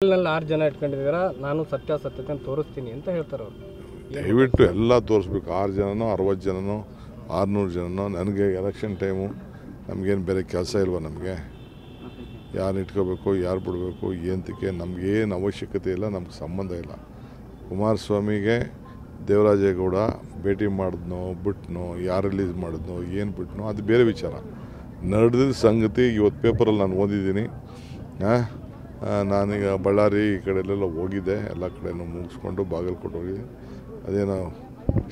6 ಜನ ಇಟ್ಕೊಂಡಿದ್ದೀರಾ, ನಾನು ಸತ್ಯಾಸತ್ಯತೆ ತೋರಿಸ್ತೀನಿ ಅಂತ ಹೇಳ್ತಾರೆ ಅವರು. ದಯವಿಟ್ಟು ಎಲ್ಲ ತೋರಿಸ್ಬೇಕು. 6 ಜನನೋ 60 ಜನನೋ 600 ಜನನೋ. ನನಗೆ ಎಲೆಕ್ಷನ್ ಟೈಮು, ನಮಗೇನು ಬೇರೆ ಕೆಲಸ ಇಲ್ವ? ನಮಗೆ ಯಾರು ಇಟ್ಕೋಬೇಕು, ಯಾರು ಬಿಡಬೇಕು, ಏನಕ್ಕೆ ನಮಗೇನು ಅವಶ್ಯಕತೆ ಇಲ್ಲ, ನಮ್ಗೆ ಸಂಬಂಧ ಇಲ್ಲ. ಕುಮಾರಸ್ವಾಮಿಗೆ ದೇವರಾಜೇಗೌಡ ಭೇಟಿ ಮಾಡಿದ್ನೋ ಬಿಟ್ನೋ, ಯಾರು ರಿಲೀಸ್ ಮಾಡಿದ್ನೋ ಏನು ಬಿಟ್ನೋ ಅದು ಬೇರೆ ವಿಚಾರ. ನಡೆದ ಸಂಗತಿ ಇವತ್ತು ಪೇಪರಲ್ಲಿ ನಾನು ಓದಿದ್ದೀನಿ. ನಾನೀಗ ಬಳ್ಳಾರಿ ಈ ಕಡೆಯಲ್ಲೆಲ್ಲ ಹೋಗಿದ್ದೆ, ಎಲ್ಲ ಕಡೆನೂ ಮುಗಿಸ್ಕೊಂಡು ಬಾಗಲಕೋಟೆ ಹೋಗಿದ್ದೆ. ಅದೇನೋ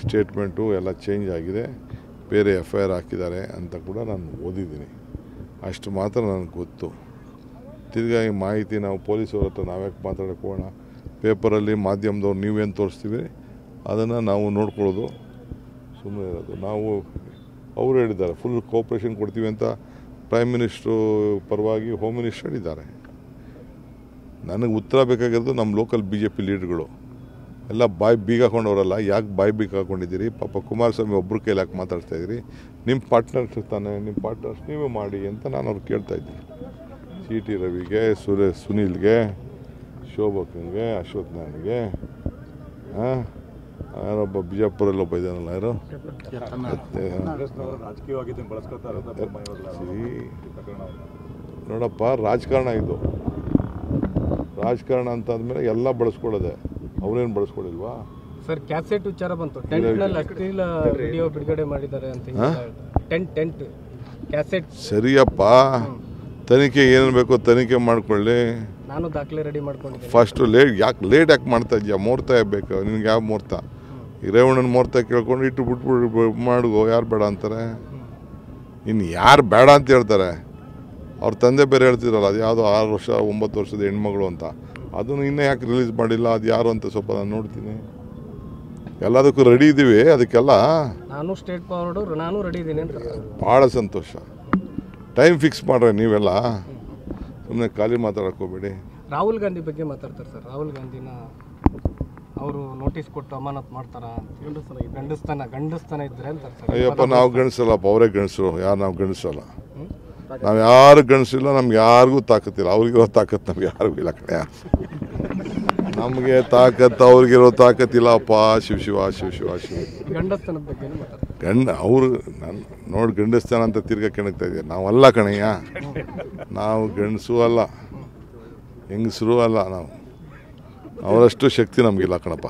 ಸ್ಟೇಟ್ಮೆಂಟು ಎಲ್ಲ ಚೇಂಜ್ ಆಗಿದೆ, ಬೇರೆ FIR ಹಾಕಿದ್ದಾರೆ ಅಂತ ಕೂಡ ನಾನು ಓದಿದ್ದೀನಿ. ಅಷ್ಟು ಮಾತ್ರ ನನಗೆ ಗೊತ್ತು. ತಿರ್ಗಾ ಈ ಮಾಹಿತಿ ನಾವು ಪೊಲೀಸವ್ರ ಹತ್ರ ನಾವ್ಯಾಕೆ ಮಾತಾಡೋಕೆ ಹೋಗೋಣ? ಪೇಪರಲ್ಲಿ ಮಾಧ್ಯಮದವ್ರು ನೀವೇನು ತೋರಿಸ್ತೀವಿ ಅದನ್ನು ನಾವು ನೋಡ್ಕೊಳ್ಳೋದು, ಸುಮ್ಮನೆ ಇರೋದು. ನಾವು ಅವರು ಹೇಳಿದ್ದಾರೆ ಫುಲ್ ಕೋಆಪ್ರೇಷನ್ ಕೊಡ್ತೀವಿ ಅಂತ. ಪ್ರೈಮ್ ಮಿನಿಸ್ಟ್ರು ಪರವಾಗಿ ಹೋಮ್ ಮಿನಿಸ್ಟರ್ ಹೇಳಿದ್ದಾರೆ. ನನಗೆ ಉತ್ತರ ಬೇಕಾಗಿರೋದು ನಮ್ಮ ಲೋಕಲ್ BJP ಲೀಡ್ರುಗಳು ಎಲ್ಲ ಬಾಯಿ ಬೀಗ ಹಾಕೊಂಡವರಲ್ಲ. ಯಾಕೆ ಬಾಯಿ ಬೀಗ ಹಾಕೊಂಡಿದ್ದೀರಿ? ಪಾಪ ಕುಮಾರಸ್ವಾಮಿ ಒಬ್ಬರು ಕೈಲಿ ಯಾಕೆ ಮಾತಾಡ್ತಾ ಇದ್ದೀರಿ? ನಿಮ್ಮ ಪಾರ್ಟ್ನರ್ಸ್ ಇರ್ತಾನೆ, ನಿಮ್ಮ ಪಾರ್ಟ್ನರ್ಸ್ ನೀವೇ ಮಾಡಿ ಅಂತ ನಾನು ಅವ್ರು ಕೇಳ್ತಾ ಇದ್ದೀನಿ. CT ರವಿಗೆ, ಸುನೀಲ್ಗೆ, ಶೋಭಕಂಗೆ, ಅಶ್ವಥ್ ನಾರಾಯಣ್ಗೆ, ಯಾರೊಬ್ಬ ಬಿಜಾಪುರಲ್ಲಿ ಒಬ್ಬ ಇದ್ದಾನಲ್ಲ, ಯಾರು ನೋಡಪ್ಪ, ರಾಜಕಾರಣ ಇದು. ರಾಜಕಾರಣ ಅಂತ ಆದ್ಮೇಲೆ ಎಲ್ಲ ಬಳಸ್ಕೊಳ್ಳೋದೆ. ಅವ್ರೇನು ಬಳಸ್ಕೊಳ್ಳಿಲ್ವಾ? ಸರ್, ಕ್ಯಾಸೆಟ್ ವಿಚಾರ ಬಂತು. ಟೆಂಟ್ನಲ್ಲಿ ಅಶ್ಲೀಲ ವಿಡಿಯೋ ಬಿಡುಗಡೆ ಮಾಡಿದ್ದಾರೆ ಅಂತ. ಟೆಂಟ್ ಕ್ಯಾಸೆಟ್ ಸರಿಯಪ್ಪ, ತನಿಖೆ ಏನೇನು ಬೇಕೋ ತನಿಖೆ ಮಾಡ್ಕೊಳ್ಳಿ. ನಾನು ದಾಖಲೆ ರೆಡಿ ಮಾಡ್ಕೊಂಡಿದ್ದೆ. ಫಸ್ಟ್ ಲೇಟ್ ಯಾಕೆ ಮಾಡ್ತಾ ಇದೆಯಾ? ಮುಹೂರ್ತ ಬೇಕು ನಿನ್ಗೆ. ಯಾವ ಮುಹೂರ್ತ? ಈ ರೇವಣ್ಣನ ಮುಹೂರ್ತ ಕೇಳ್ಕೊಂಡು ಇಟ್ಟು ಬಿಟ್ಬಿಟ್ಟು ಮಾಡ್ಗೋ. ಯಾರು ಬೇಡ ಅಂತಾರೆ? ಇನ್ನು ಯಾರು ಬೇಡ ಅಂತ ಹೇಳ್ತಾರೆ? ಅವ್ರ ತಂದೆ ಬೇರೆ ಹೇಳ್ತಿದ್ರಲ್ಲ, ಅದು ಯಾವುದೋ 6 ವರ್ಷ 9 ವರ್ಷದ ಹೆಣ್ಮಗಳು ಅಂತ. ಅದನ್ನು ಇನ್ನೂ ಯಾಕೆ ರಿಲೀಸ್ ಮಾಡಿಲ್ಲ? ಅದು ಯಾರು ಅಂತ ಸ್ವಲ್ಪ ನಾನು ನೋಡ್ತೀನಿ. ಎಲ್ಲದಕ್ಕೂ ರೆಡಿ ಇದ್ದೀವಿ. ಅದಕ್ಕೆಲ್ಲ ನಾನು ಸ್ಟೇಟ್ ಫಾರ್ವರ್ಡ್, ನಾನು ರೆಡಿ ಇದ್ದೀನಿ ಅಂತ. ಭಾಳ ಸಂತೋಷ. ಟೈಮ್ ಫಿಕ್ಸ್ ಮಾಡ್ರೆ ನೀವೆಲ್ಲ, ಸುಮ್ಮನೆ ಖಾಲಿ ಮಾತಾಡಕ್ಕೆ ಹೋಗ್ಬೇಡಿ. ರಾಹುಲ್ ಗಾಂಧಿ ಬಗ್ಗೆ ಮಾತಾಡ್ತಾರೆ ಸರ್. ರಾಹುಲ್ ಗಾಂಧಿನ ಅವರು ನೋಟಿಸ್ ಕೊಟ್ಟು ಅಮಾನತ್ ಮಾಡ್ತಾರ? ಗಂಡಸ್ತನ ಇದ್ರೆ ಅಂತ. ಅಯ್ಯಪ್ಪ, ನಾವು ಗಂಡಸಲ್ಲಪ್ಪ, ಅವರೇ ಗಂಡಸರು. ಯಾರು ನಾವು ಗಂಡಸಲ್ಲ. ನಾವು ಯಾರು ಗಂಡಸಿಲ್ಲ. ನಮ್ಗೆ ಯಾರಿಗೂ ತಾಕತ್ತಿಲ್ಲ. ಅವ್ರಿಗಿರೋ ತಾಕತ್ತು ನಮ್ಗೆ ಯಾರಿಗೂ ಇಲ್ಲ ಕಣೆ. ನಮಗೆ ತಾಕತ್ತು ಅವ್ರಿಗಿರೋ ತಾಕತ್ತಿಲ್ಲಪ್ಪ. ಶಿವ ಗಂಡಸ್ತನದ ಬಗ್ಗೆ ಅವರು ನೋಡಿ ಗಂಡಸ್ತನ ಅಂತ ತಿರ್ಗಾ ಕೆಣಕ್ತಾ ಇದ್ದೀವಿ. ನಾವಲ್ಲ ಕಣಯ್ಯ, ನಾವು ಗಂಡಸೂ ಅಲ್ಲ, ಹೆಂಗಸರೂ ಅಲ್ಲ. ನಾವು ಅವರಷ್ಟು ಶಕ್ತಿ ನಮಗಿಲ್ಲ ಕಣಪ್ಪ.